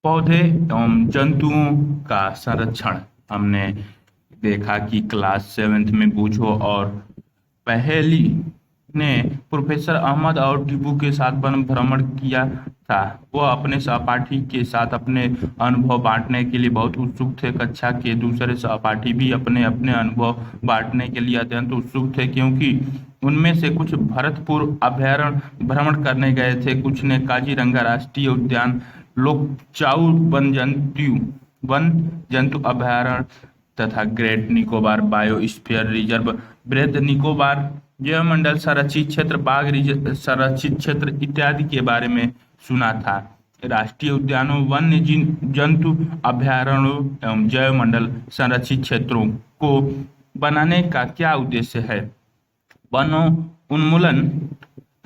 पौधे एवं जंतुओं का संरक्षण। हमने देखा कि क्लास 7th में बूझो और पहेली ने प्रोफेसर अहमद और टीपू के साथ वन भ्रमण किया था। वह अपने सहपाठी के साथ अपने अनुभव बांटने के लिए बहुत उत्सुक थे। कक्षा के दूसरे सहपाठी भी अपने अपने अनुभव बांटने के लिए अत्यंत उत्सुक थे, क्योंकि उनमें से कुछ भरतपुर अभयारण्य भ्रमण करने गए थे, कुछ ने काजीरंगा राष्ट्रीय उद्यान, लोकचाऊ वन जंतु अभयारण्य तथा ग्रेट निकोबार बायोस्फीयर रिजर्व, बृहद निकोबार जैवमंडल संरक्षित क्षेत्र, बाघ संरक्षित क्षेत्र इत्यादि के बारे में सुना था। राष्ट्रीय उद्यानों, वन्य जंतु अभयारण्यों एवं जैवमंडल संरक्षित क्षेत्रों को बनाने का क्या उद्देश्य है? वनों उन्मूलन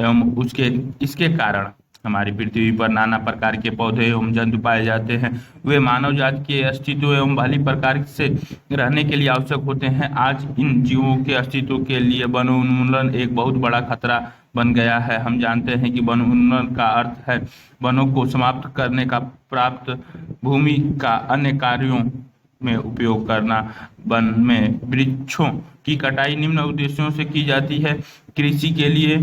एवं इसके कारण हमारी पृथ्वी पर नाना प्रकार के पौधे एवं जंतु पाए जाते हैं। वे मानव जाति के अस्तित्व एवं भली प्रकार से रहने के लिए आवश्यक होते हैं। आज इन जीवों के अस्तित्व के लिए वन उन्मूलन एक बहुत बड़ा खतरा बन गया है। हम जानते हैं कि वन उन्मूलन का अर्थ है वनों को समाप्त करने का, प्राप्त भूमि का अन्य कार्यों में उपयोग करना। वन में वृक्षों की कटाई निम्न उद्देश्यों से की जाती है: कृषि के लिए,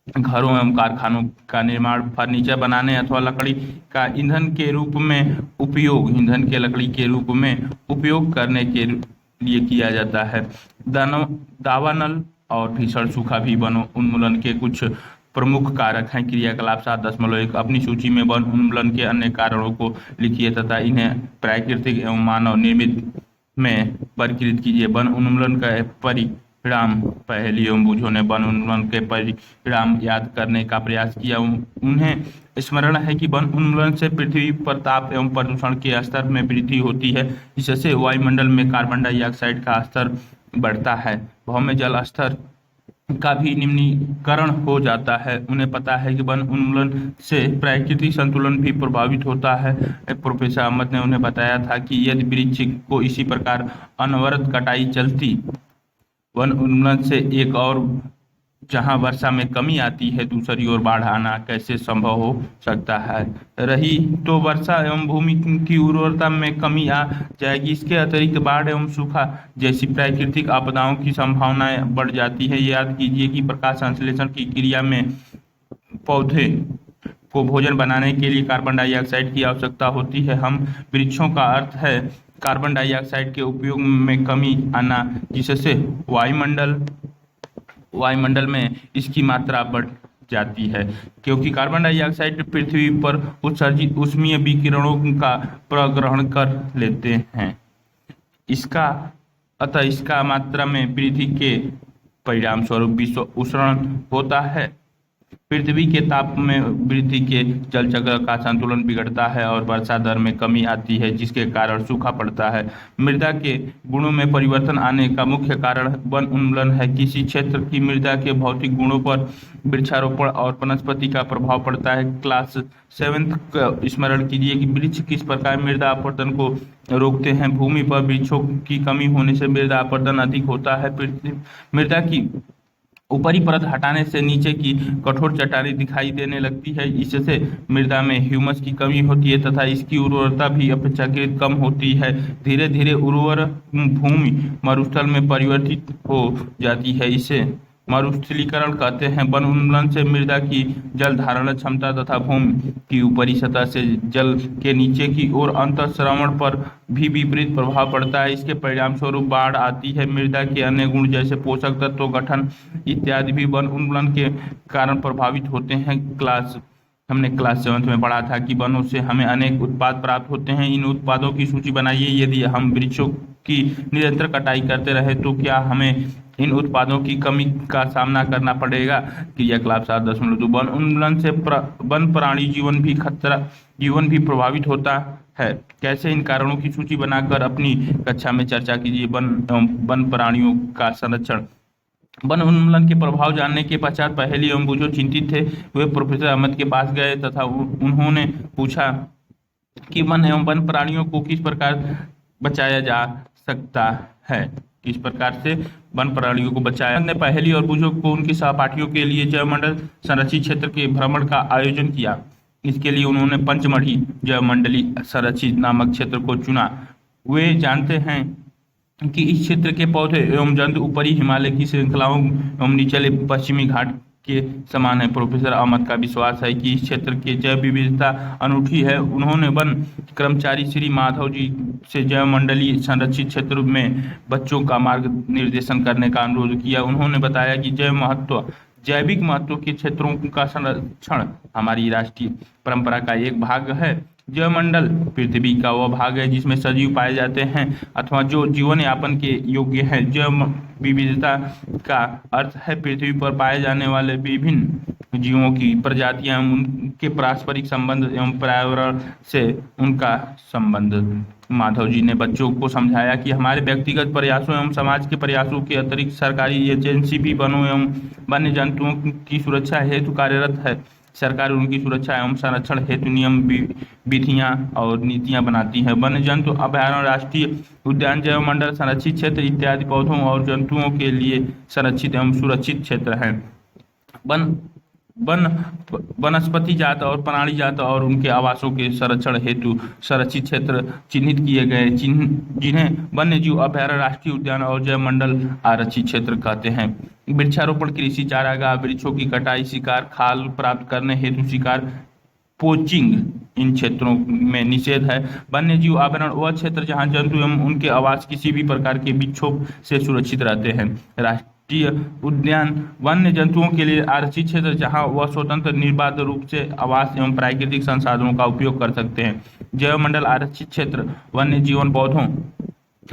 घरों एवं कारखानों का निर्माण, फर्नीचर बनाने अथवा लकड़ी का ईंधन के रूप में उपयोग, ईंधन के लकड़ी के रूप में उपयोग करने के लिए किया जाता है। दावानल और भीषण सूखा भी वन उन्मूलन के कुछ प्रमुख कारक हैं। क्रियाकलाप 7.1 अपनी सूची में वन उन्मूलन के अन्य कारणों को लिखिए तथा इन्हें प्राकृतिक एवं मानव निर्मित में वर्गीकृत कीजिए। वन उन्मूलन का परिणाम। पहेली एवं बूझो ने वन उन्मूलन के परिणाम याद करने का प्रयास किया। उन्हें स्मरण है कि वन उन्मूलन से पृथ्वी पर ताप एवं प्रदूषण के स्तर में वृद्धि होती है, जिससे वायुमंडल में कार्बन डाइऑक्साइड का स्तर बढ़ता है। भौम जल स्तर का भी निम्नीकरण हो जाता है। उन्हें पता है कि वन उन्मूलन से प्राकृतिक संतुलन भी प्रभावित होता है। प्रोफेसर अहमद ने उन्हें बताया था कि यदि वृक्ष को इसी प्रकार अनवरत कटाई चलती, वन उन्मूलन से एक और जहां वर्षा में कमी आती है, दूसरी ओर बाढ़ आना कैसे संभव हो सकता है? रही तो वर्षा एवं भूमि की उर्वरता में कमी आ जाएगी। इसके अतिरिक्त बाढ़ एवं सूखा जैसी प्राकृतिक आपदाओं की संभावनाएं बढ़ जाती है। याद कीजिए कि प्रकाश संश्लेषण की क्रिया में पौधे को भोजन बनाने के लिए कार्बन डाइऑक्साइड की आवश्यकता होती है। हम वृक्षों का अर्थ है कार्बन डाइऑक्साइड के उपयोग में कमी आना, जिससे वायुमंडल में इसकी मात्रा बढ़ जाती है, क्योंकि कार्बन डाइऑक्साइड पृथ्वी पर उत्सर्जित ऊष्मीय विकिरणों का प्रग्रहण कर लेते हैं। इसका मात्रा में वृद्धि के परिणाम स्वरूप विश्व उष्णन होता है। पृथ्वी के ताप में वृद्धि के जल चक्र का संतुलन बिगड़ता है और वर्षा दर में कमी आती है, जिसके कारण सूखा पड़ता है। मृदा के गुणों में परिवर्तन आने का मुख्य कारण वन उन्मूलन है। किसी क्षेत्र की मृदा के भौतिक गुणों पर वृक्षारोपण और वनस्पति का प्रभाव पड़ता है। क्लास 7th का स्मरण कीजिए कि वृक्ष किस प्रकार मृदा अपरदन को रोकते हैं। भूमि पर वृक्षों की कमी होने से मृदा अपरदन अधिक होता है। मृदा की ऊपरी परत हटाने से नीचे की कठोर चट्टानें दिखाई देने लगती है। इससे मृदा में ह्यूमस की कमी होती है तथा इसकी उर्वरता भी अपेक्षाकृत कम होती है। धीरे धीरे उर्वर भूमि मरुस्थल में परिवर्तित हो जाती है। इसे मरुस्थलीकरण कहते हैं। वन उन्मूलन से मृदा की जल धारण क्षमता तथा भूमि की ऊपरी सतह से जल के नीचे की ओर अंतःस्रवण पर भी विपरीत प्रभाव पड़ता है। इसके परिणाम स्वरूप बाढ़ आती है। मृदा के अन्य गुण जैसे पोषक तत्व गठन इत्यादि भी वन उन्मूलन के कारण प्रभावित होते हैं। हमने क्लास 7th में पढ़ा था कि वनों से हमें अनेक उत्पाद प्राप्त होते हैं। इन उत्पादों की सूची बनाइए। यदि हम वृक्षों की निरंतर कटाई करते रहे तो क्या हमें इन उत्पादों की कमी का सामना करना पड़ेगा? क्रियाकलाप 7.2 वन उन्मूलन से वन प्राणी जीवन भी प्रभावित होता है। कैसे? इन कारणों की सूची बनाकर अपनी कक्षा में चर्चा कीजिए। वन प्राणियों का संरक्षण। वन उन्मूलन के प्रभाव जानने के पश्चात पहेली एवं बूझो चिंतित थे। वे प्रोफेसर अहमद के पास गए तथा उन्होंने पूछा कि वन एवं वन प्राणियों को किस प्रकार बचाया जा सकता है। किस प्रकार से वन प्राणियों को बचाया। ने पहेली और बूझो को उनके सहपाठियों के लिए जैवमंडल संरक्षित क्षेत्र के भ्रमण का आयोजन किया। इसके लिए उन्होंने पंचमढ़ी जैवमंडली संरक्षित नामक क्षेत्र को चुना। वे जानते हैं कि इस क्षेत्र के पौधे एवं जंतु ऊपरी हिमालय की श्रृंखलाओं एवं निचले पश्चिमी घाट के समान है। प्रोफेसर अहमद का विश्वास है कि इस क्षेत्र की जैव विविधता अनूठी है। उन्होंने वन कर्मचारी श्री माधव जी से जैवमंडलीय संरक्षित क्षेत्र में बच्चों का मार्गनिर्देशन करने का अनुरोध किया। उन्होंने बताया कि जैविक महत्व के क्षेत्रों का संरक्षण हमारी राष्ट्रीय परंपरा का एक भाग है। जैवमंडल पृथ्वी का वह भाग है जिसमें सजीव पाए जाते हैं अथवा जो जीवन यापन के योग्य है। जैव विविधता का अर्थ है पृथ्वी पर पाए जाने वाले विभिन्न जीवों की प्रजातियां, उनके पारस्परिक संबंध एवं पर्यावरण से उनका संबंध। माधव जी ने बच्चों को समझाया कि हमारे व्यक्तिगत प्रयासों एवं समाज के प्रयासों के अतिरिक्त सरकारी एजेंसी भी वनों एवं वन्य जंतुओं की सुरक्षा हेतु कार्यरत है। सरकार उनकी सुरक्षा एवं संरक्षण हेतु नियम, विधियां और नीतियां बनाती है। वन्य जंतु अभयारण्य, राष्ट्रीय उद्यान, जैवमंडल, संरक्षित क्षेत्र इत्यादि पौधों और जंतुओं के लिए संरक्षित एवं सुरक्षित क्षेत्र हैं। वन वनस्पति जात और प्राणी जात और उनके आवासों के संरक्षण हेतु संरक्षित क्षेत्र चिन्हित किए गए, जिन्हें वन्य जीव अभयारण्य, राष्ट्रीय उद्यान और जैवमंडल आरक्षित क्षेत्र कहते हैं। वृक्षारोपण, कृषि, चारागाह, वृक्षों की कटाई, शिकार, खाल प्राप्त करने हेतु शिकार, पोचिंग इन क्षेत्रों में निषेध है। वन्य जीव अभयारण्य वह क्षेत्र जहां जंतु एवं उनके आवास किसी भी प्रकार के विक्षोभ से सुरक्षित रहते हैं। राष्ट्रीय उद्यान वन्य जंतुओं के लिए आरक्षित क्षेत्र जहां वह स्वतंत्र निर्बाध रूप से आवास एवं प्राकृतिक संसाधनों का उपयोग कर सकते हैं। जैवमंडल आरक्षित क्षेत्र वन्य जीवन, पौधों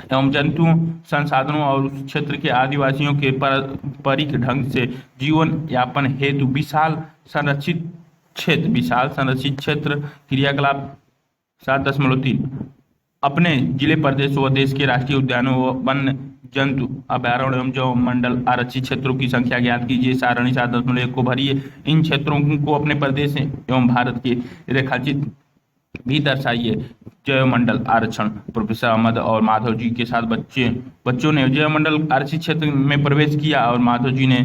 एवं जंतुओं, संसाधनों और उस क्षेत्र के आदिवासियों के पारंपरिक ढंग से जीवन यापन हेतु विशाल संरक्षित क्षेत्र क्रियाकलाप 7.3 अपने जिले, प्रदेश व देश के राष्ट्रीय उद्यानों व वन्य जंतु अभयारण्य एवं जैवमंडल आरक्षित क्षेत्रों की संख्या ज्ञात कीजिए। सारणी 7.1 को भरिए। इन क्षेत्रों को अपने प्रदेश एवं भारत के रेखाचित्र भी दर्शाइए। जैवमंडल आरक्षण। प्रोफेसर अहमद और माधव जी के साथ बच्चों ने जैवमंडल आरक्षित क्षेत्र में प्रवेश किया और माधव जी ने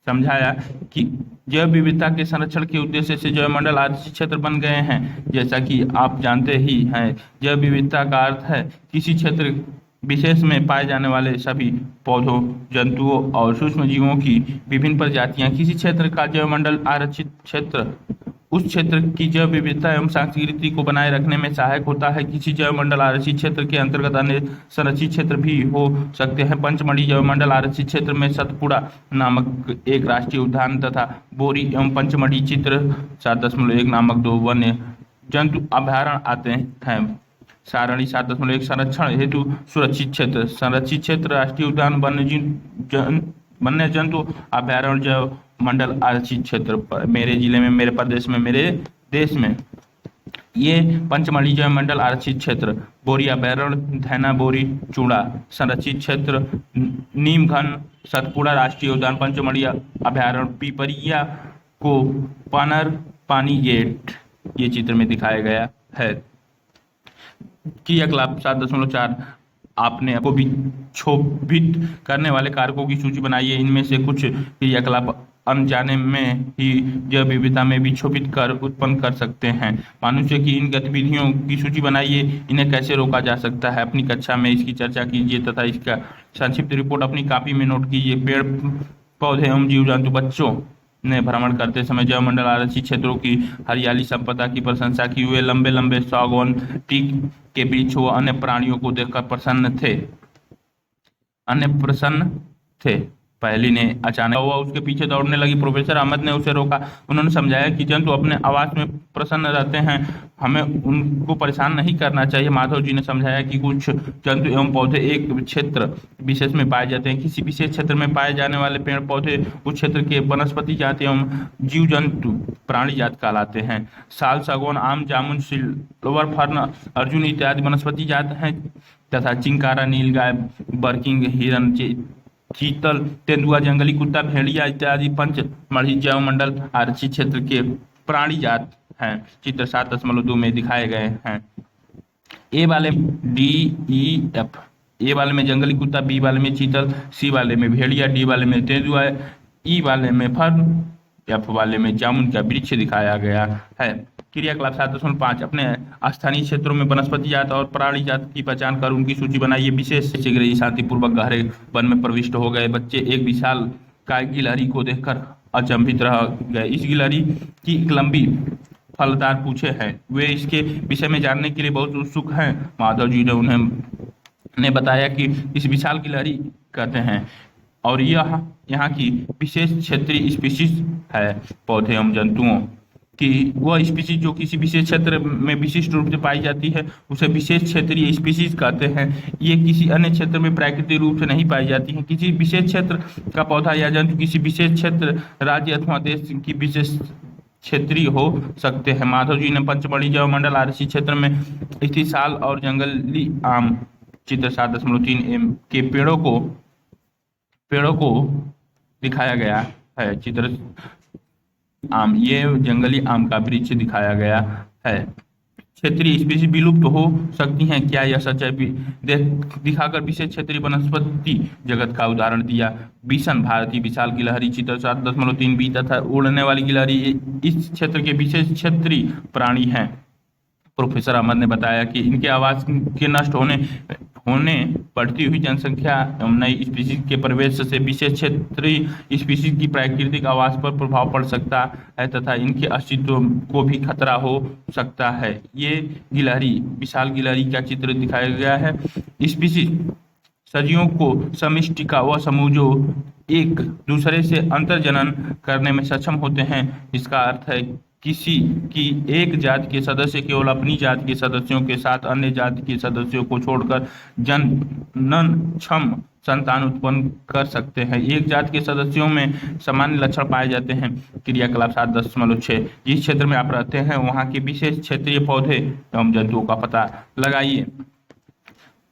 समझाया कि जैव विविधता के संरक्षण के उद्देश्य से जैवमंडल आरक्षित क्षेत्र बन गए हैं। जैसा कि आप जानते ही हैं, जैव विविधता का अर्थ है किसी क्षेत्र विशेष में पाए जाने वाले सभी पौधों, जंतुओं और सूक्ष्म जीवों की विभिन्न प्रजातियां। किसी क्षेत्र का जैवमंडल आरक्षित क्षेत्र उस क्षेत्र की जैव विविधता एवं संस्कृति को बनाए रखने में सहायक होता है। किसी जैवमंडल आरक्षित क्षेत्र के अंतर्गत अन्य संरक्षित क्षेत्र भी हो सकते हैं। पंचमढ़ी जैवमंडल आरक्षित क्षेत्र में सतपुड़ा नामक एक राष्ट्रीय उद्यान तथा बोरी एवं पंचमढ़ी चित्र 7.1 नामक 2 वन्य जंतु अभयारण्य आते हैं। सारणी 7.1 संरक्षण हेतु सुरक्षित क्षेत्र। संरक्षित क्षेत्र, राष्ट्रीय उद्यान, वन्य जंतु अभयारण्य, जैव मंडल आरक्षित क्षेत्र। मेरे जिले में, मेरे प्रदेश में, मेरे देश में ये पंचमढ़ी जैवमंडल आरक्षित क्षेत्र, बोरी अभयारण्य, धैना बोरी चूड़ा संरक्षित क्षेत्र, नीमघन सतपुड़ा राष्ट्रीय उद्यान, पंचमढ़ी अभयारण्य, पिपरिया को पानर पानी गेट ये चित्र में दिखाया गया है। क्रियाकलाप 7.4 आपने आपको विक्षोभित करने वाले कारकों की सूची बनाई है। इनमें से कुछ क्रियाकलाप अनजाने में ही जैव विविधता में विक्षोभित कर उत्पन्न कर सकते हैं। मनुष्य की इन गतिविधियों की सूची बनाइए। इन्हें कैसे रोका जा सकता है, अपनी कक्षा में इसकी चर्चा कीजिए तथा इसका संक्षिप्त रिपोर्ट अपनी कॉपी में नोट कीजिए। पेड़ पौधे एवं जीव जंतु बच्चों ने भ्रमण करते समय जैवमंडल आरक्षित क्षेत्रों की हरियाली संपदा की प्रशंसा की। वे लंबे लंबे सागौन, टीक के वृक्ष व अन्य प्राणियों को देखकर प्रसन्न थे। पहली ने अचानक हुआ उसके पीछे दौड़ने लगी। प्रोफेसर अहमद ने उसे रोका। उन्होंने समझाया कि जंतु अपने आवास में प्रसन्न रहते हैं, हमें उनको परेशान नहीं करना चाहिए। माधव जी ने समझाया कि कुछ जंतु एवं पौधे एक क्षेत्र विशेष में पाए जाते हैं। किसी विशेष क्षेत्र में पाए जाने वाले पेड़ पौधे उस क्षेत्र के वनस्पति जात एवं जीव जंतु प्राणी जात कहलाते हैं। साल, सागौन, आम, जामुन, सिल्वर फर्न, अर्जुन इत्यादि वनस्पति जात हैं तथा चिंकारा, नीलगाय, बर्किंग, हिरन, चीतल, तेंदुआ, जंगली कुत्ता, भेड़िया इत्यादि पंचमढ़ी जैवमंडल आरक्षित क्षेत्र के प्राणी जात हैं। चित्र 7.2 में दिखाए गए हैं। ए वाले DEF, ए वाले में जंगली कुत्ता, बी वाले में चीतल, सी वाले में भेड़िया, डी वाले में तेंदुआ, ई वाले में फर्न, एफ वाले में जामुन का वृक्ष दिखाया गया है। क्रियाकलाप 7.5 अपने स्थानीय क्षेत्रों में वनस्पति जात और प्राणी जात की पहचान कर उनकी सूची बनाइए। विशेष शीघ्र ही शांतिपूर्वक गहरे वन में प्रविष्ट हो गए बच्चे एक विशाल काय गिलहरी को देखकर अचंभित रह गए। इस गिलहरी की एक लंबी फलदार पूछे हैं। वे इसके विषय में जानने के लिए बहुत उत्सुक हैं। माधव जी ने बताया कि इस विशाल गिलहरी कहते हैं और यह यहाँ की विशेष क्षेत्रीय स्पीशीज है। पौधे एवं जंतुओं कि वह स्पीशीज जो किसी विशेष क्षेत्र में विशिष्ट रूप से पाई जाती है उसे विशेष क्षेत्रीय स्पीशीज कहते हैं। ये किसी अन्य क्षेत्र में प्राकृतिक रूप से नहीं पाई जाती है। किसी विशेष क्षेत्र का पौधा या जंतु किसी विशेष क्षेत्र, राज्य अथवा देश की विशेष क्षेत्रीय हो सकते हैं। माधव जी ने पंचमढ़ी जैव मंडल आरक्षित क्षेत्र में स्थित साल और जंगली आम चित्र 7.3 के पेड़ों को दिखाया गया है। चित्र आम, ये जंगली आम का वृक्ष दिखाया गया है। क्षेत्रीय स्पीशीज विलुप्त हो सकती हैं, क्या यह सच है? दिखाकर विशेष क्षेत्रीय वनस्पति जगत का उदाहरण दिया। बिशन भारतीय विशाल गिलहरी चित्र 7.3 तथा उड़ने वाली गिलहरी इस क्षेत्र के विशेष क्षेत्रीय प्राणी हैं। प्रोफेसर अहमद ने बताया कि इनके आवास के नष्ट होने बढ़ती हुई जनसंख्या एवं नई स्पीशीज के प्रवेश से विशेष क्षेत्रीय स्पीशीज की प्राकृतिक आवास पर प्रभाव पड़ सकता है तथा इनके अस्तित्व को भी खतरा हो सकता है। ये गिलहरी विशाल गिलहरी का चित्र दिखाया गया है। स्पीशीज सजियों को समिष्टिका व समूह जो एक दूसरे से अंतर्जनन करने में सक्षम होते हैं। इसका अर्थ है किसी की एक जाति के सदस्य केवल अपनी जाति के सदस्यों के साथ अन्य जाति के सदस्यों को छोड़कर जननक्षम संतान उत्पन्न कर सकते हैं। एक जाति के सदस्यों में सामान्य लक्षण पाए जाते हैं। क्रियाकलाप 7.6 जिस क्षेत्र में आप रहते हैं वहाँ के विशेष क्षेत्रीय पौधे एवं जंतुओं का पता लगाइए।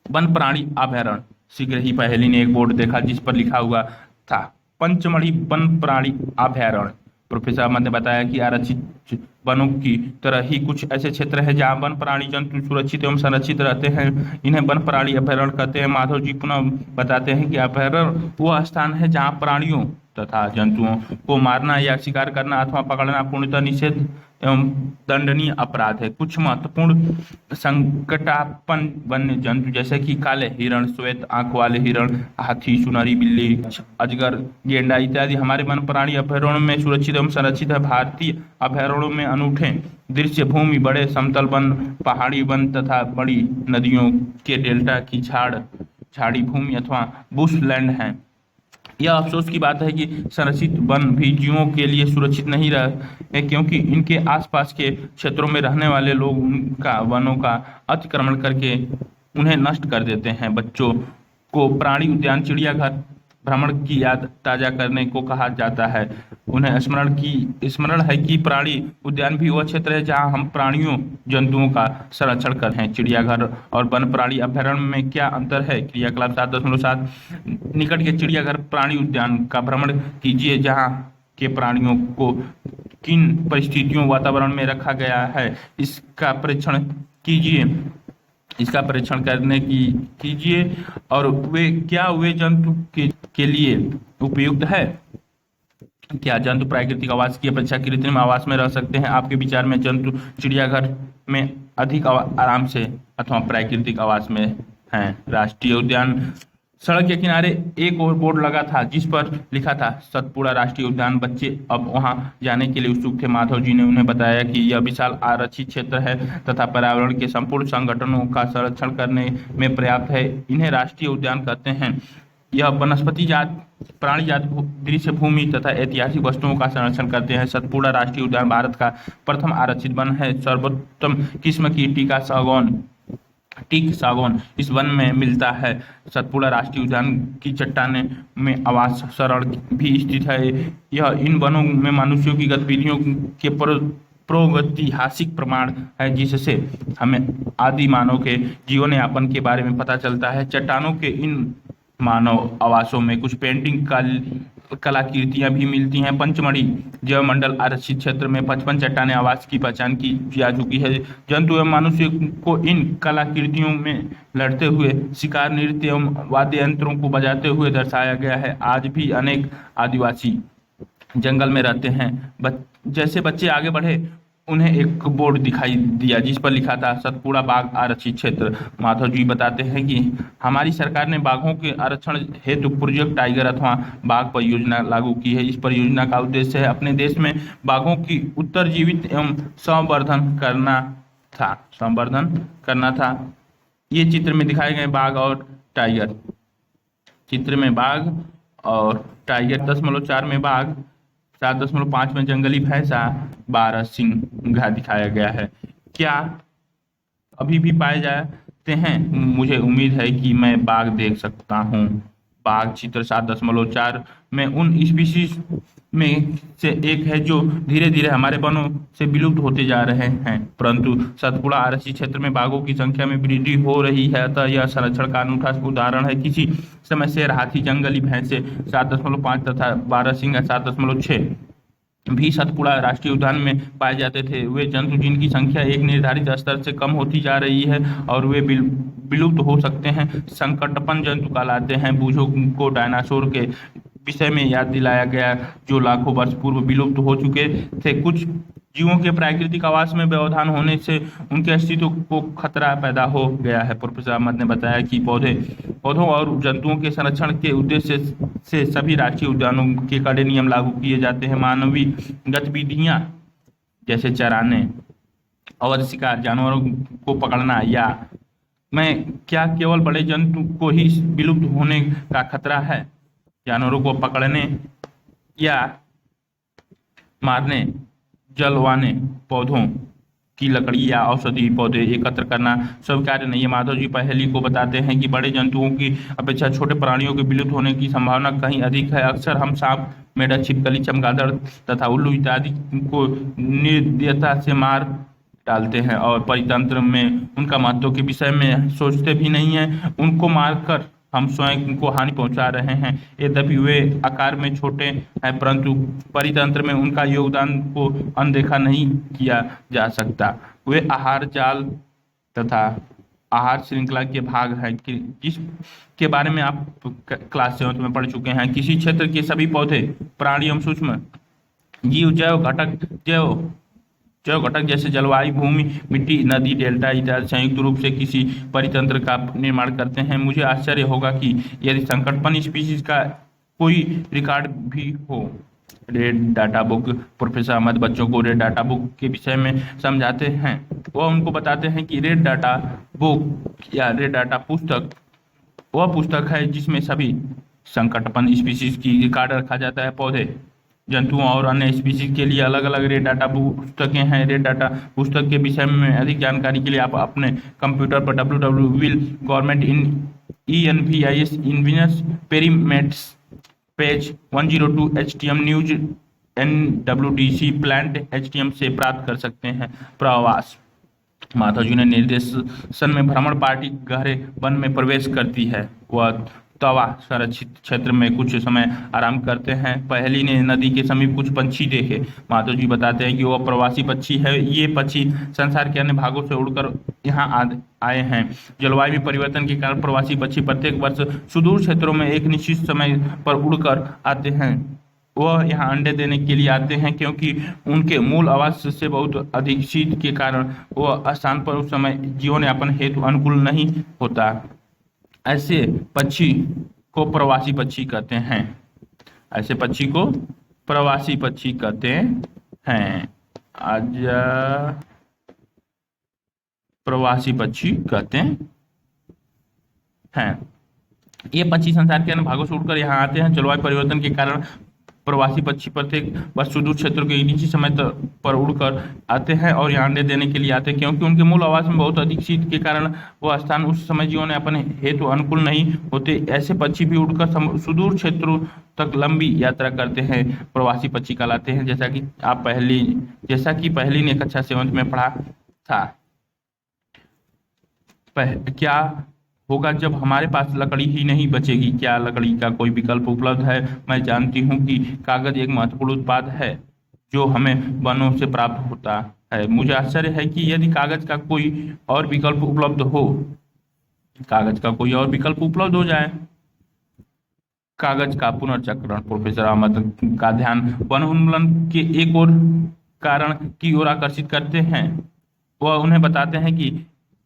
वन प्राणी अभयारण्य। शीघ्र ही पहेली ने एक बोर्ड देखा जिस पर लिखा हुआ था पंचमढ़ी वन प्राणी अभयारण्य। प्रोफेसर अहमद ने बताया कि आरक्षित वनों की तरह ही कुछ ऐसे क्षेत्र हैं जहां वन प्राणी जंतु सुरक्षित एवं संरक्षित रहते हैं। इन्हें वन प्राणी अभयारण्य कहते हैं। माधव जी पुनः बताते हैं कि अभयारण्य वह स्थान है जहां प्राणियों तथा जंतुओं को मारना या शिकार करना अथवा पकड़ना पूर्णतः निषेध एवं दंडनीय अपराध है। कुछ महत्वपूर्ण संकटापन्न वन्य जंतु जैसे कि काले हिरण, श्वेत आंख वाले हिरण, हाथी, सुनहरी बिल्ली, अजगर, गेंडा इत्यादि हमारे वन प्राणी अभयारण्य में सुरक्षित एवं संरक्षित है। भारतीय अभयारण्यों में अनूठे दृश्य भूमि, बड़े समतल वन, पहाड़ी वन तथा बड़ी नदियों के डेल्टा की झाड़ी भूमि अथवा बुशलैंड है। यह अफसोस की बात है कि संरक्षित वन भी जीवों के लिए सुरक्षित नहीं रहे क्योंकि इनके आसपास के क्षेत्रों में रहने वाले लोग उनका वनों का अतिक्रमण करके उन्हें नष्ट कर देते हैं। बच्चों को प्राणी उद्यान, चिड़ियाघर भ्रमण की याद ताजा करने को कहा जाता है। उन्हें स्मरण है कि प्राणी उद्यान भी वह क्षेत्र है जहां हम प्राणियों जंतुओं का संरक्षण करते हैं। चिड़ियाघर और वन प्राणी अभयारण्य में क्या अंतर है? क्रियाकलाप 7.7 निकट के चिड़ियाघर प्राणी उद्यान का भ्रमण कीजिए जहां के प्राणियों को किन परिस्थितियों वातावरण में रखा गया है इसका परीक्षण करने की कीजिए और वे जंतु के लिए उपयुक्त है। क्या जंतु प्राकृतिक आवास की अपेक्षा कृत्रिम आवास में रह सकते हैं? आपके विचार में जंतु चिड़ियाघर में अधिक आराम से अथवा प्राकृतिक आवास में हैं? राष्ट्रीय उद्यान। सड़क के किनारे एक और बोर्ड लगा था जिस पर लिखा था सतपुड़ा राष्ट्रीय उद्यान। बच्चे अब वहां जाने के लिए उत्सुक थे। माधव जी ने उन्हें बताया कि यह विशाल आरक्षित क्षेत्र है तथा पर्यावरण के संपूर्ण संगठनों का संरक्षण करने में पर्याप्त है। इन्हें राष्ट्रीय उद्यान कहते हैं। यह वनस्पति जात, प्राणी जात, दृश्य भूमि तथा ऐतिहासिक वस्तुओं का संरक्षण करते हैं। सतपुड़ा राष्ट्रीय उद्यान भारत का प्रथम आरक्षित वन है। सर्वोत्तम किस्म की टीक सागौन इस वन में मिलता है। सतपुड़ा राष्ट्रीय उद्यान की चट्टाने में आवास शरण भी स्थित है। यह इन वनों में मनुष्यों की गतिविधियों के प्रागैतिहासिक प्रमाण है जिससे हमें आदि मानव के जीवन यापन के बारे में पता चलता है। चट्टानों के इन मानव आवासों में कुछ पेंटिंग कलाकृतियां भी मिलती हैं। पंचमढ़ी जैव मंडल आरक्षित क्षेत्र में 55 चट्टाने आवास की पहचान की जा चुकी है। जंतु एवं मनुष्य को इन कलाकृतियों में लड़ते हुए, शिकार, नृत्य एवं वाद्य यंत्रों को बजाते हुए दर्शाया गया है। आज भी अनेक आदिवासी जंगल में रहते हैं। जैसे बच्चे आगे बढ़े, उन्हें एक बोर्ड दिखाई दिया जिस पर लिखा था सतपुड़ा बाघ आरक्षित क्षेत्र। माधव जी बताते हैं कि हमारी सरकार ने बाघों के आरक्षण हेतु प्रोजेक्ट टाइगर अथवा बाघ परियोजना लागू की है। इस परियोजना का उद्देश्य है अपने देश में बाघों की उत्तरजीवित एवं संवर्धन करना था। ये चित्र में दिखाए गए बाघ और टाइगर, चित्र में बाघ और टाइगर, 10.4 में बाघ, 7.5 में जंगली भैंसा, 12 सिंघा दिखाया गया है। क्या अभी भी पाए जाते हैं? मुझे उम्मीद है कि मैं बाघ देख सकता हूँ। बाघ चित्र 7.4 में उन स्पीशीज में से एक है जो धीरे धीरे हमारे वनों से विलुप्त होते जा रहे हैं, परंतु सतपुड़ा आरक्षित क्षेत्र में बाघों की संख्या में वृद्धि हो रही है। अतः यह संरक्षण का अनूठा उदाहरण है। किसी समय शेर, हाथी, जंगली भैंसे 7.5 तथा 12 सिंह 7.6 भी सतपुड़ा राष्ट्रीय उद्यान में पाए जाते थे। वे जंतु जिनकी संख्या एक निर्धारित स्तर से कम होती जा रही है और वे विलुप्त हो सकते हैं, संकटपन जंतु कहलाते हैं। बूझों को डायनासोर के विषय में याद दिलाया गया, जो लाखों वर्ष पूर्व विलुप्त हो चुके थे। कुछ जीवों के प्राकृतिक आवास में व्यवधान होने से उनके अस्तित्व को खतरा पैदा हो गया है। प्रोफेसर अहमद ने बताया कि पौधों और जंतुओं के संरक्षण के उद्देश्य से सभी राष्ट्रीय उद्यानों के कड़े नियम लागू किए जाते हैं। मानवीय गतिविधियां जैसे चराने और शिकार, जानवरों को पकड़ना या मैं क्या केवल बड़े जंतु को ही विलुप्त होने का खतरा है? जानवरों को पकड़ने या मारने, जलवाने, पौधों की लकड़ी या औषधि पौधे एकत्र करना स्वीकार्य नहीं है। माधव जी पहेली को बताते हैं कि बड़े जंतुओं की अपेक्षा छोटे प्राणियों के विलुप्त होने की संभावना कहीं अधिक है। अक्सर हम सांप, मेढक, छिपकली, चमगादड़ तथा उल्लू इत्यादि को निर्दयता से मार डालते हैं और परितंत्र में उनका महत्व के विषय में सोचते भी नहीं है। उनको मारकर हम स्वयं को हानि पहुंचा रहे हैं। यद्यपि वे आकार में छोटे हैं, परंतु परितंत्र में उनका योगदान को अनदेखा नहीं किया जा सकता। वे आहार जाल तथा आहार श्रृंखला के भाग हैं जिसके बारे में आप क्लास 7 में पढ़ चुके हैं। किसी क्षेत्र के सभी पौधे, प्राणी एवं सूक्ष्म जीव जैव घटक जैसे जलवायु, भूमि, मिट्टी, नदी, डेल्टा इत्यादि संयुक्त रूप से किसी परितंत्र का निर्माण करते हैं। मुझे आश्चर्य होगा कि यदि संकटपन स्पीशीज का कोई रिकॉर्ड भी हो। Red data book, professor Ahmad बच्चों को रेड डाटा बुक के विषय में समझाते हैं। वह उनको बताते हैं कि रेड डाटा बुक या रेड डाटा पुस्तक वह पुस्तक है जिसमें सभी संकटपन स्पीशीज की रिकॉर्ड रखा जाता है। पौधे, जंतुओं और अन्य स्पीशीज के लिए अलग अलग रेड डाटा पुस्तकें हैं। रेड डाटा पुस्तक के विषय में अधिक जानकारी के लिए आप अपने कंप्यूटर पर www गवर्नमेंट ENVIS इन्वीनस पेरीमेट्स page 102 HTM news NWDC plant HTM से प्राप्त कर सकते हैं। प्रवास, माधव जी ने निर्देशन में भ्रमण पार्टी गहरे वन में प्रवेश करती है। वह तवा संरक्षित क्षेत्र में कुछ समय आराम करते हैं। पहेली ने नदी के समीप कुछ पंछी देखे। माधव जी बताते हैं कि वह प्रवासी पक्षी है। ये पक्षी संसार के अन्य भागों से उड़कर यहाँ आए हैं। जलवायु में परिवर्तन के कारण प्रवासी पक्षी प्रत्येक वर्ष सुदूर क्षेत्रों में एक निश्चित समय पर उड़कर आते हैं। वह यहाँ अंडे देने के लिए आते हैं, क्योंकि उनके मूल आवास से बहुत अधिक शीत के कारण वह स्थान पर उस समय जीवन यापन हेतु अनुकूल नहीं होता। ऐसे पक्षी को प्रवासी पक्षी कहते हैं। ऐसे पक्षी को प्रवासी पक्षी कहते हैं। आज प्रवासी पक्षी कहते हैं। ये पक्षी संसार के अन्य भागों से उड़कर यहाँ आते हैं। जलवायु परिवर्तन के कारण प्रवासी पक्षी प्रत्येक वर्ष सुदूर क्षेत्रों के निजी समय पर उड़कर आते हैं और यहाँ अंडे देने के लिए आते हैं, क्योंकि उनके मूल आवास में बहुत अधिक शीत के कारण वह स्थान उस समय जीवन यापन हेतु अनुकूल नहीं होते। ऐसे पक्षी भी उड़कर सुदूर क्षेत्रों तक लंबी यात्रा करते हैं, प्रवासी पक्षी कहलाते हैं। जैसा कि पहली ने कक्षा 7 में पढ़ा था। क्या होगा जब हमारे पास लकड़ी ही नहीं बचेगी? क्या लकड़ी का कोई विकल्प उपलब्ध है? मैं जानती हूँ कि कागज एक महत्वपूर्ण उत्पाद है जो हमें वनों से प्राप्त होता है। मुझे आश्चर्य है कि यदि कागज का कोई और विकल्प उपलब्ध हो जाए कागज का पुनर्चक्रण। प्रोफेसर अहमद का ध्यान वन उन्मूलन के एक और कारण की ओर आकर्षित करते हैं। वह उन्हें बताते हैं कि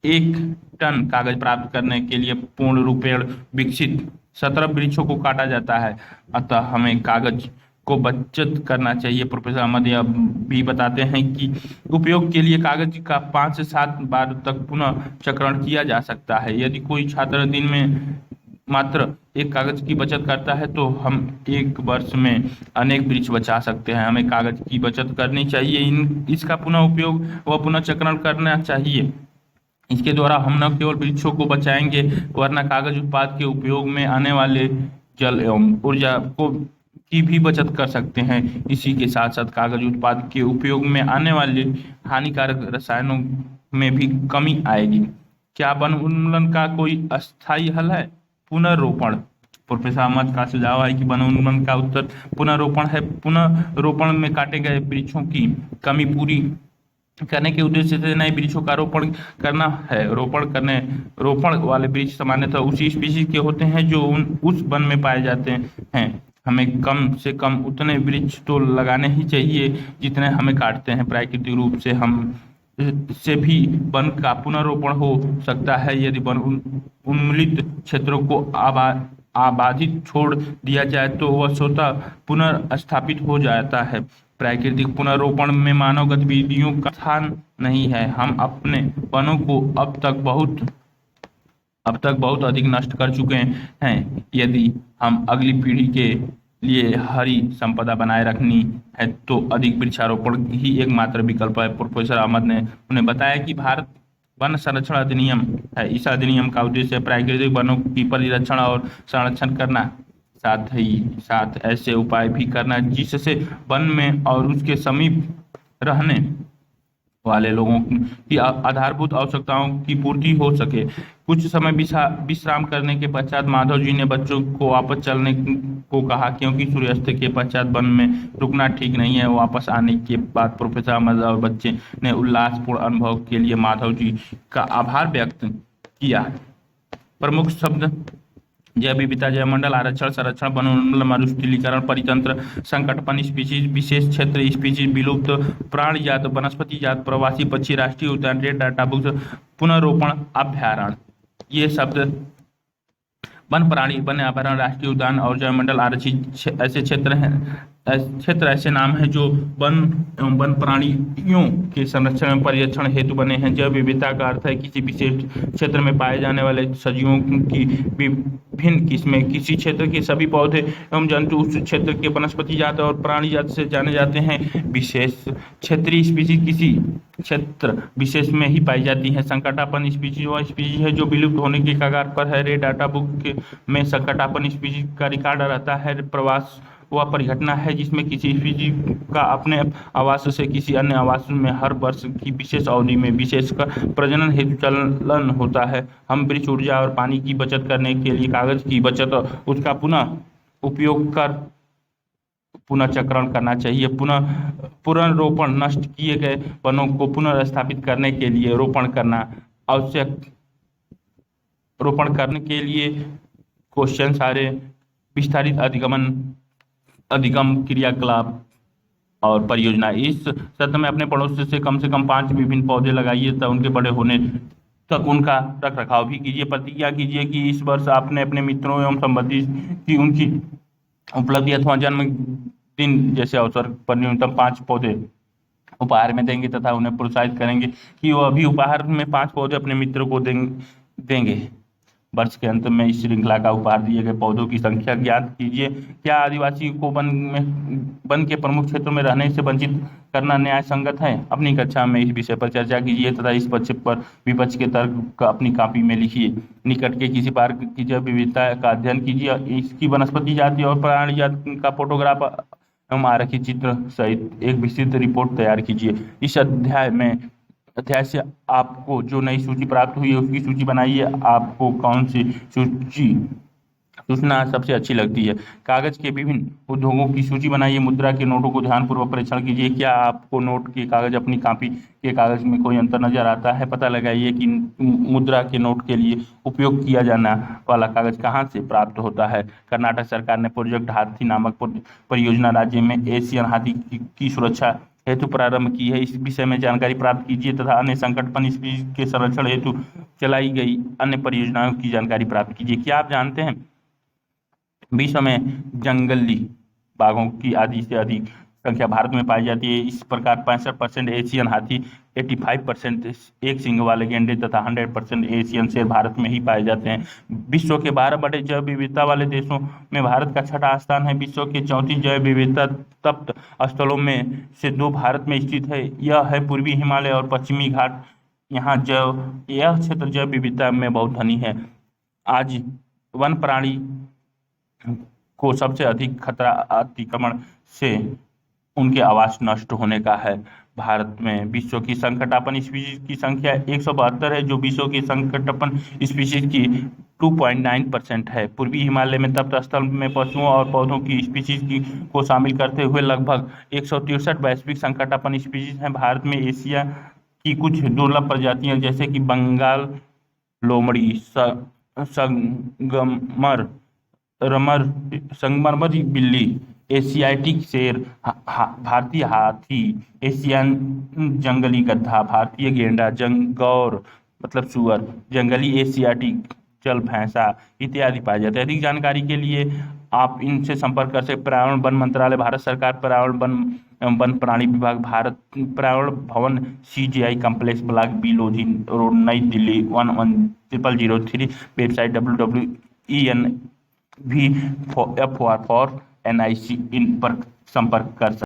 1 टन कागज प्राप्त करने के लिए पूर्ण रूपेण विकसित 17 वृक्षों को काटा जाता है। अतः हमें कागज को बचत करना चाहिए। प्रोफेसर अहमद यह भी बताते हैं कि उपयोग के लिए कागज का 5 से 7 बार तक पुनः चक्रण किया जा सकता है। यदि कोई छात्र दिन में मात्र एक कागज की बचत करता है तो हम एक वर्ष में अनेक वृक्ष बचा सकते हैं। हमें कागज की बचत करनी चाहिए, इसका पुनः उपयोग व पुनः चक्रण करना चाहिए। इसके द्वारा हम न केवल वृक्षों को बचाएंगे वरना कागज उत्पाद के उपयोग में आने वाले जल एवं ऊर्जा को की भी बचत कर सकते हैं। इसी के साथ साथ कागज उत्पाद के उपयोग में आने वाले हानिकारक रसायनों में भी कमी आएगी। क्या वन उन्मूलन का कोई अस्थायी हल है? पुनर्रोपण। प्रोफेसर अहमद का सुझाव है कि वन उन्मूलन का उत्तर पुनर्रोपण है। पुनर्रोपण में काटे गए वृक्षों की कमी पूरी करने के उद्देश्य से नए वृक्षों का रोपण करना है। रोपण वाले वृक्ष सामान्यतः उसी स्पीशीज के होते हैं जो उस वन में पाए जाते हैं। हमें कम से कम उतने वृक्ष तो लगाने ही चाहिए जितने हमें काटते हैं। प्राकृतिक रूप से हम से भी वन का पुनर्रोपण हो सकता है। यदि वन उन्मूलित क्षेत्रों को आबादित छोड़ दिया जाए तो वह स्वतः पुनर्स्थापित हो जाता है। प्राकृतिक पुनर्रोपण में मानव गतिविधियों का स्थान नहीं है। हम अपने वनों को अब तक बहुत अधिक नष्ट कर चुके हैं। यदि हम अगली पीढ़ी के लिए हरी संपदा बनाए रखनी है तो अधिक वृक्षारोपण ही एकमात्र विकल्प है। प्रोफेसर अहमद ने उन्हें बताया कि भारत वन संरक्षण अधिनियम है। इस अधिनियम का उद्देश्य प्राकृतिक वनों की परिरक्षण और संरक्षण करना, साथ ही साथ ऐसे उपाय भी करना जिससे वन में और उसके समीप रहने वाले लोगों की आधारभूत आवश्यकताओं की पूर्ति हो सके। कुछ समय विश्राम करने के पश्चात माधव जी ने बच्चों को वापस चलने को कहा क्योंकि सूर्यास्त के पश्चात वन में रुकना ठीक नहीं है। वापस आने के बाद प्रोफेसर अहमद और बच्चे ने उल्लासपूर्ण अनुभव के लिए माधव जी का आभार व्यक्त किया। प्रमुख शब्द जैव विविधता, जैव मंडल, आरक्षण, संरक्षण, वन उन्मूलन, मरुस्थलीकरण, परितंत्र, संकटपन, स्पीशीज, विशेष क्षेत्र, स्पीशीज, विलुप्त प्राणी जात, वनस्पति जात, प्रवासी पक्षी, राष्ट्रीय उद्यान, रेड डाटा बुक, पुनर्रोपण, अभ्यारण्य। ये शब्द वन प्राणी, वन अभयारण्य, राष्ट्रीय उद्यान और जैव मंडल आरक्षित ऐसे क्षेत्र ऐसे नाम हैं जो वन एवं वन प्राणियों के संरक्षण एवं परिरक्षण हेतु बने हैं। जैव विविधता का अर्थ है किसी विशेष क्षेत्र में पाए जाने वाले सजीवों की विभिन्न किस्में। किसी क्षेत्र के सभी पौधे एवं जंतु उस क्षेत्र के वनस्पति जात और प्राणी जात से जाने जाते हैं। विशेष क्षेत्रीय स्पीशीज किसी क्षेत्र विशेष में ही पाई जाती है। संकटापन्न स्पीशीज वह स्पीशीज है जो विलुप्त होने के कगार पर है। रेड डाटा बुक में संकटापन्न स्पीशीज का रिकॉर्ड रहता है। प्रवास वह परिघटना है जिसमें किसी स्पीशीज का अपने आवास से किसी अन्य आवास में हर वर्ष की विशेष अवधि में विशेषकर प्रजनन हेतु चलन होता है। हम वृक्ष ऊर्जा और पानी की बचत करने के लिए कागज की बचत और उसका पुनः उपयोग कर पुनर्चक्रण करना चाहिए। पुनर्रोपण, नष्ट किए गए वनों को पुनर्स्थापित करने के लिए रोपण करना आवश्यक। रोपण करने के लिए क्वेश्चन सारे विस्तारित अधिगम क्रियाकलाप और परियोजना। इस सत्र में अपने पड़ोसी से कम 5 विभिन्न पौधे लगाइए तथा उनके बड़े होने तक उनका रख रखाव भी कीजिए। प्रतिज्ञा कीजिए कि इस वर्ष आपने अपने मित्रों एवं संबंधी की उनकी उपलब्धि अथवा जन्मदिन जैसे अवसर पर न्यूनतम 5 पौधे उपहार में देंगे तथा उन्हें प्रोत्साहित करेंगे कि वह भी उपहार में 5 पौधे अपने मित्रों को देंगे। वर्ष के अंत में इस श्रृंखला का उपहार दिए गए पौधों की संख्या ज्ञात कीजिए। क्या आदिवासी को वन के प्रमुख क्षेत्रों में रहने से वंचित करना न्याय संगत है? अपनी कक्षा में इस विषय पर चर्चा कीजिए तथा इस पक्ष पर विपक्ष के तर्क अपनी कॉपी में लिखिए। निकट के किसी पार्क की जैव विविधता का अध्ययन कीजिए। इसकी वनस्पति जाति और प्राणी जाति का फोटोग्राफ एवं आरेखित चित्र सहित एक विस्तृत रिपोर्ट तैयार कीजिए। इस अध्याय से आपको जो नई सूची प्राप्त हुई है उसकी सूची बनाइए। आपको कौन सी सूची सूचना सबसे अच्छी लगती है। कागज के विभिन्न उद्योगों की सूची बनाइए। मुद्रा के नोटों को ध्यानपूर्वक परीक्षण कीजिए। क्या आपको नोट के कागज अपनी कॉपी के कागज में कोई अंतर नजर आता है? पता लगाइए कि मुद्रा के नोट के लिए उपयोग किया जाने वाला कागज कहाँ से प्राप्त होता है। कर्नाटक सरकार ने प्रोजेक्ट हाथी नामक परियोजना राज्य में एशियन हाथी की सुरक्षा हेतु प्रारंभ की है। इस विषय में जानकारी प्राप्त कीजिए तथा अन्य संकटपन स्पीशीज के संरक्षण हेतु चलाई गई अन्य परियोजनाओं की जानकारी प्राप्त कीजिए। क्या आप जानते हैं विश्व में जंगली बाघों की आधी से अधिक संख्या भारत में पाई जाती है। इस प्रकार 65% एशियन हाथी, 85% एक सींग वाले गैंडे तथा 100% एशियन शेर भारत में ही पाए जाते हैं। विश्व के 12 बड़े जैव विविधता वाले देशों में भारत का छठा स्थान है। विश्व के 34 जैव विविधता तप्त स्थलों में से 2 भारत में स्थित है। यह है पूर्वी हिमालय और पश्चिमी घाट। यह क्षेत्र जैव विविधता में बहुत धनी है। आज वन प्राणी को सबसे अधिक खतरा अतिक्रमण से उनके आवास नष्ट होने का है। भारत में विश्व की संकटापन स्पीशीज की संख्या 172 है, जो विश्व की संकटापन स्पीशीज की 2.9% है। पूर्वी हिमालय में तप्त स्थल में पशुओं और पौधों की स्पीशीज को शामिल करते हुए लगभग 163 वैश्विक संकटापन स्पीशीज हैं। भारत में एशिया की कुछ दुर्लभ प्रजातियां जैसे कि बंगाल लोमड़ी, संगमरमरी बिल्ली, एशियाटिक शेर, भारतीय हाथी, एशियन जंगली गधा, भारतीय गेंडा, गौर मतलब सुअर, जंगली एशियाटिक जल भैंसा इत्यादि पाए जाते हैं। अधिक जानकारी के लिए आप इनसे संपर्क कर सकते। पर्यावरण वन मंत्रालय, भारत सरकार, पर्यावरण वन एवं वन प्राणी विभाग, Bharat Paryavaran Bhavan, CGI complex, block B, Lodhi road, New Delhi 110003। Website WWEN भी FOR NIC इन पर संपर्क कर सकते।